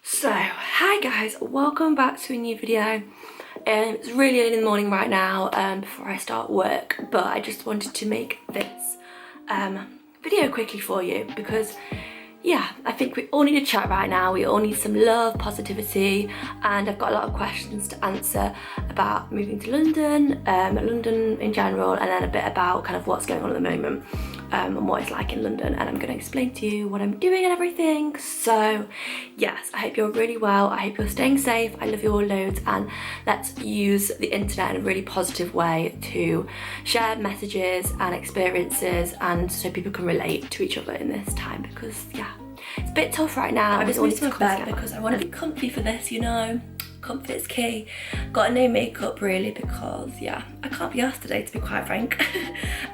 So, hi guys, welcome back to a new video. It's really early in the morning right now before I start work, but I just wanted to make this video quickly for you because yeah, I think we all need a chat right now. We all need some love, positivity, and I've got a lot of questions to answer about moving to London, London in general, and then a bit about kind of what's going on at the moment and what it's like in London, and I'm going to explain to you what I'm doing and everything. So yes, I hope you're really well. I hope you're staying safe. I love you all loads, and let's use the internet in a really positive way to share messages and experiences, and so people can relate to each other in this time, because yeah, it's a bit tough right now. I just moved to my bed because I want to be comfy for this, you know. Comfort is key. Got no makeup really because yeah, I can't be asked today, to be quite frank.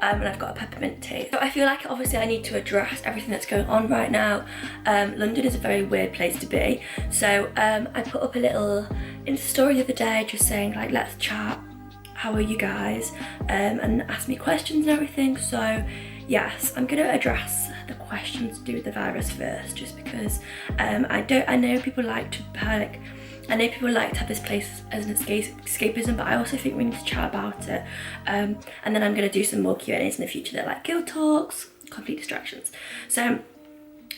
And I've got a peppermint tea. So I feel like obviously I need to address everything that's going on right now. London is a very weird place to be. So I put up a little Insta story the other day just saying like, let's chat, how are you guys? And ask me questions and everything. So yes, I'm gonna address the questions to do with the virus first, just because I know people like to have this place as an escapism, but I also think we need to chat about it. And then I'm going to do some more Q&As in the future that are like guild talks, complete distractions. So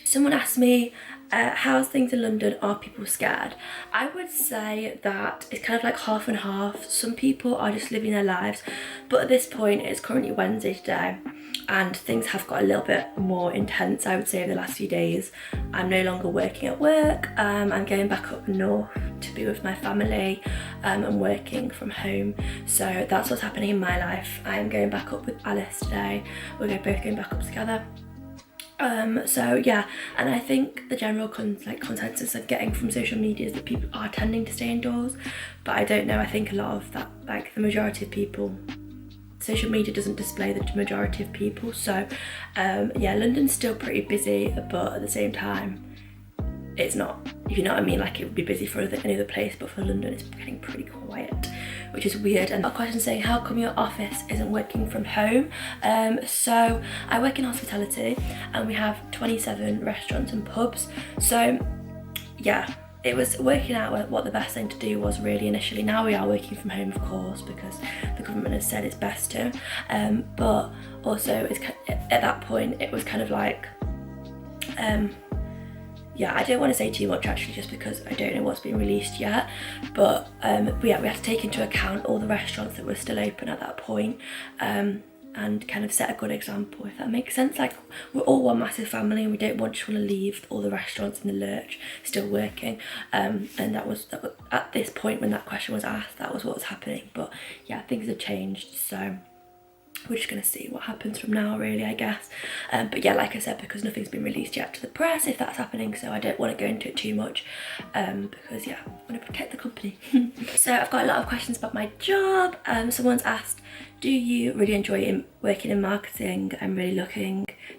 someone asked me, how's things in London? Are people scared? I would say that it's kind of like half and half. Some people are just living their lives, but at this point it's currently Wednesday today, and things have got a little bit more intense, I would say, over the last few days. I'm no longer working at work. I'm going back up north to be with my family. I'm working from home, so that's what's happening in my life. I'm going back up with Alice today. We're both going back up together. So yeah, and I think the general consensus I'm getting from social media is that people are tending to stay indoors, but I don't know. I think a lot of that, like the majority of people, social media doesn't display the majority of people. So yeah, London's still pretty busy, but at the same time it's not, if you know what I mean. Like, it would be busy for any other place, but for London it's getting pretty quiet, which is weird. And a question saying, how come your office isn't working from home? So I work in hospitality and we have 27 restaurants and pubs. So yeah, it was working out what the best thing to do was really initially. Now we are working from home, of course, because the government has said it's best to. But also at that point it was kind of like, yeah, I don't want to say too much actually, just because I don't know what's been released yet. But yeah, we had to take into account all the restaurants that were still open at that point, and kind of set a good example, if that makes sense. Like, we're all one massive family and we don't just want to leave all the restaurants in the lurch still working. And that was at this point when that question was asked, that was what was happening. But yeah, things have changed, so we're just going to see what happens from now, really, I guess. But yeah, like I said, because nothing's been released yet to the press if that's happening, so I don't want to go into it too much, because yeah, I want to protect the company. So I've got a lot of questions about my job. Someone's asked, do you really enjoy working in marketing? I'm really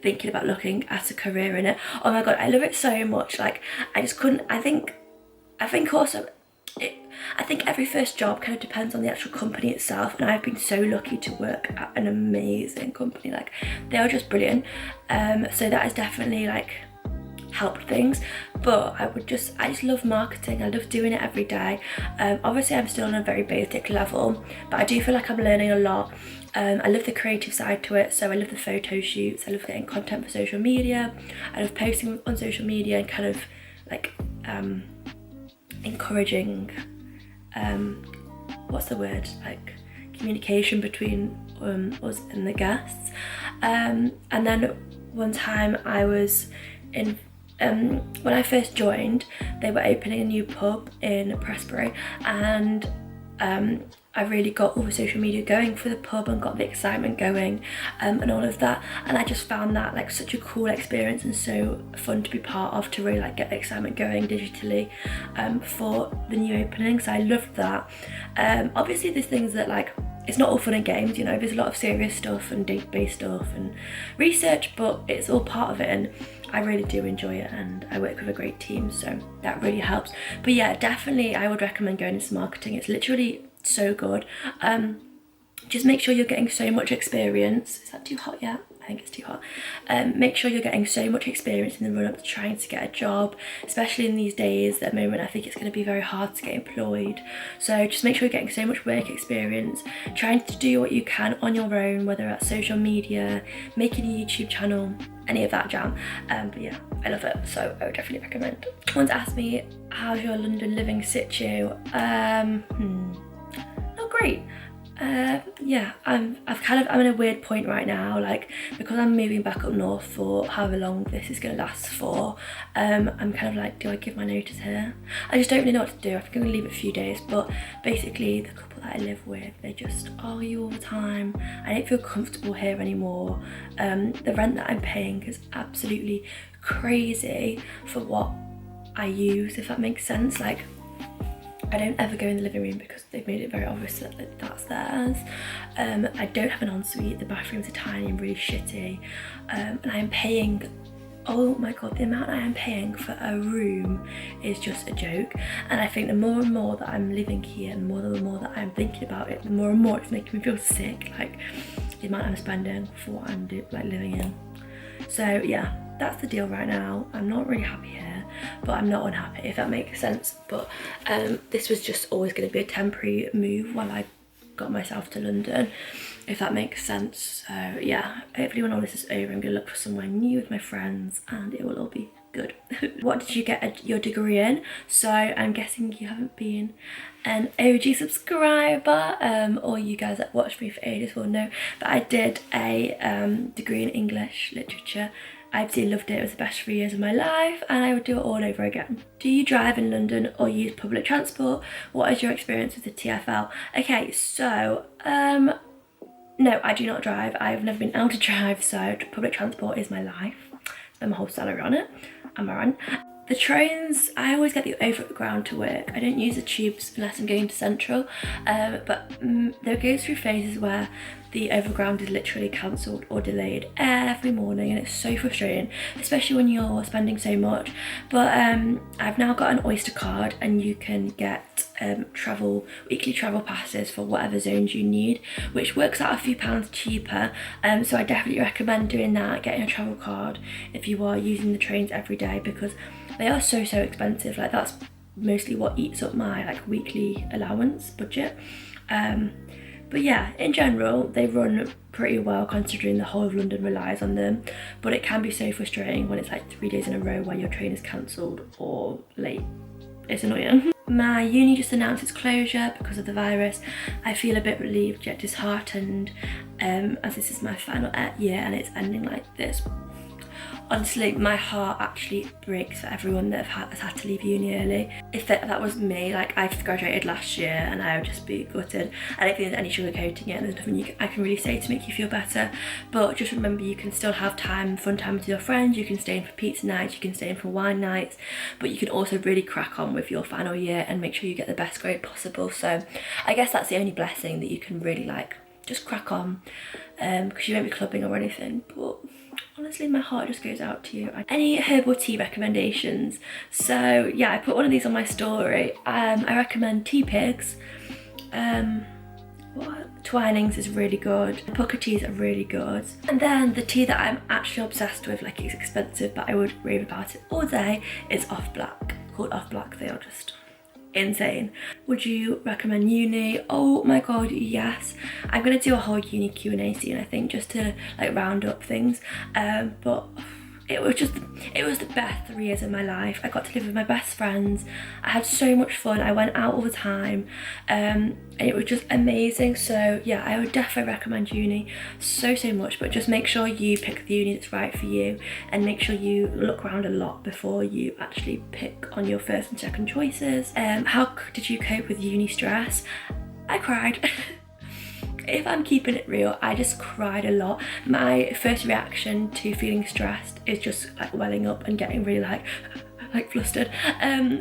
thinking about looking at a career in it. Oh my god, I love it so much. Like, I just couldn't, I think also, I think every first job kind of depends on the actual company itself, and I've been so lucky to work at an amazing company. Like, they are just brilliant. So that has definitely like helped things. But I just love marketing. I love doing it every day. Obviously I'm still on a very basic level, but I do feel like I'm learning a lot. I love the creative side to it, so I love the photo shoots, I love getting content for social media, I love posting on social media and kind of like encouraging what's the word, like communication between us and the guests. And then one time I was in, when I first joined, they were opening a new pub in Prestbury, and I really got all the social media going for the pub and got the excitement going, and all of that, and I just found that like such a cool experience and so fun to be part of, to really like get the excitement going digitally for the new opening. So I loved that. Obviously there's things that like, it's not all fun and games, you know, there's a lot of serious stuff and database stuff and research, but it's all part of it, and I really do enjoy it, and I work with a great team, so that really helps. But yeah, definitely I would recommend going into marketing. It's literally so good. Just make sure you're getting so much experience. Is that too hot yet? I think it's too hot. Make sure you're getting so much experience in the run up to trying to get a job, especially in these days. At the moment I think it's going to be very hard to get employed, so just make sure you're getting so much work experience, trying to do what you can on your own, whether that's social media, making a YouTube channel, any of that jam. But yeah, I love it, so I would definitely recommend. Someone's asked me, how's your London living situ? Not great. Yeah, I'm in a weird point right now, like, because I'm moving back up north for however long this is going to last for. I'm kind of like, do I give my notice here? I just don't really know what to do. I think I'm going to leave it a few days, but basically the couple that I live with, they just argue all the time. I don't feel comfortable here anymore. The rent that I'm paying is absolutely crazy for what I use, if that makes sense. Like, I don't ever go in the living room because they've made it very obvious that that's theirs. I don't have an ensuite, the bathrooms are tiny and really shitty, and I am paying, oh my god, the amount I am paying for a room is just a joke. And I think the more and more that I'm living here, the more that I'm thinking about it, the more and more it's making me feel sick, like the amount I'm spending for what I'm living in. So yeah, that's the deal right now. I'm not really happy here, but I'm not unhappy, if that makes sense. But this was just always going to be a temporary move while I got myself to London, if that makes sense. So yeah, hopefully when all this is over, I'm going to look for somewhere new with my friends and it will all be good. What did you get your degree in? So I'm guessing you haven't been an OG subscriber, or you guys that watched me for ages will know, but I did a degree in English literature. I absolutely loved it. It was the best 3 years of my life and I would do it all over again. Do you drive in London or use public transport? What is your experience with the TfL? Okay, so no, I do not drive. I've never been able to drive, so public transport is my life. Spend my whole salary on it. I'm around. The trains, I always get the overground to work. I don't use the tubes unless I'm going to Central, but there goes through phases where the overground is literally cancelled or delayed every morning, and it's so frustrating, especially when you're spending so much. But I've now got an Oyster card and you can get weekly travel passes for whatever zones you need, which works out a few pounds cheaper. So I definitely recommend doing that, getting a travel card if you are using the trains every day, because they are so expensive. Like, that's mostly what eats up my like weekly allowance budget. But yeah, in general, they run pretty well considering the whole of London relies on them. But it can be so frustrating when it's like 3 days in a row where your train is cancelled or late. It's annoying. My uni just announced its closure because of the virus. I feel a bit relieved yet disheartened, as this is my final year and it's ending like this. Honestly, my heart actually breaks for everyone that has had to leave uni early. If that was me, like, I've graduated last year and I would just be gutted. I don't think there's any sugarcoating it, there's nothing I can really say to make you feel better. But just remember, you can still have fun time with your friends, you can stay in for pizza nights, you can stay in for wine nights, but you can also really crack on with your final year and make sure you get the best grade possible. So I guess that's the only blessing, that you can really like just crack on, because you won't be clubbing or anything. But honestly, my heart just goes out to you. Any herbal tea recommendations? So yeah, I put one of these on my story. I recommend Tea Pigs. Twinings is really good. Pucker teas are really good. And then the tea that I'm actually obsessed with, like, it's expensive but I would rave about it all day, is Off Black. Called Off Black. They are just insane. Would you recommend uni? Oh my god, yes. I'm gonna do a whole uni Q&A soon, I think, just to like round up things. But it was the best 3 years of my life. I got to live with my best friends. I had so much fun. I went out all the time, and it was just amazing. So yeah, I would definitely recommend uni so much, but just make sure you pick the uni that's right for you, and make sure you look around a lot before you actually pick on your first and second choices. How did you cope with uni stress? I cried. If I'm keeping it real, I just cried a lot. My first reaction to feeling stressed is just like welling up and getting really like flustered.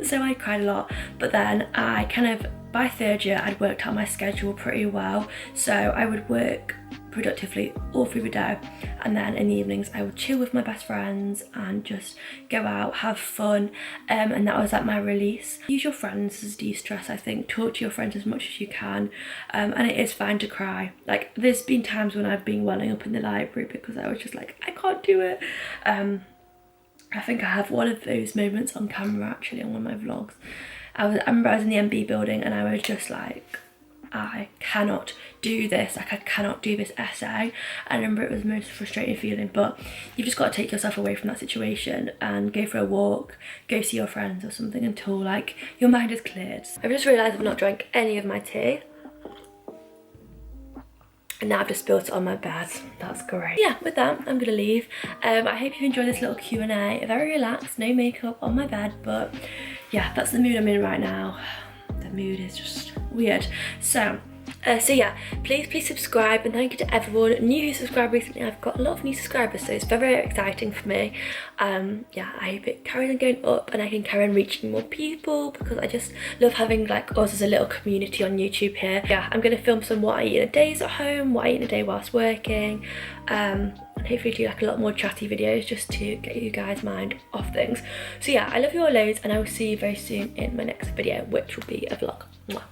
So I cried a lot, but then I kind of, by third year, I'd worked out my schedule pretty well. So I would work productively all through the day, and then in the evenings I would chill with my best friends and just go out, have fun, and that was like my release. Use your friends as de-stress, I think. Talk to your friends as much as you can, and it is fine to cry. Like, there's been times when I've been welling up in the library because I was just like, I can't do it. I think I have one of those moments on camera actually on one of my vlogs. I remember I was in the MB building and I was just like, I cannot do this, like I cannot do this essay. I remember it was the most frustrating feeling, but you've just got to take yourself away from that situation and go for a walk, go see your friends or something until like your mind is cleared. I've just realised I've not drank any of my tea. And now I've just spilled it on my bed. That's great. Yeah, with that, I'm gonna leave. I hope you've enjoyed this little Q&A. Very relaxed, no makeup on my bed, but yeah, that's the mood I'm in right now. The mood is just weird. So yeah, please subscribe, and thank you to everyone new who subscribed recently. I've got a lot of new subscribers, so it's very exciting for me. Yeah, I hope it carries on going up and I can carry on reaching more people, because I just love having like us as a little community on YouTube here. Yeah, I'm gonna film some what I eat in a day at home, what I eat in a day whilst working, and hopefully do like a lot more chatty videos just to get you guys' mind off things. So yeah, I love you all loads, and I will see you very soon in my next video, which will be a vlog. Mwah.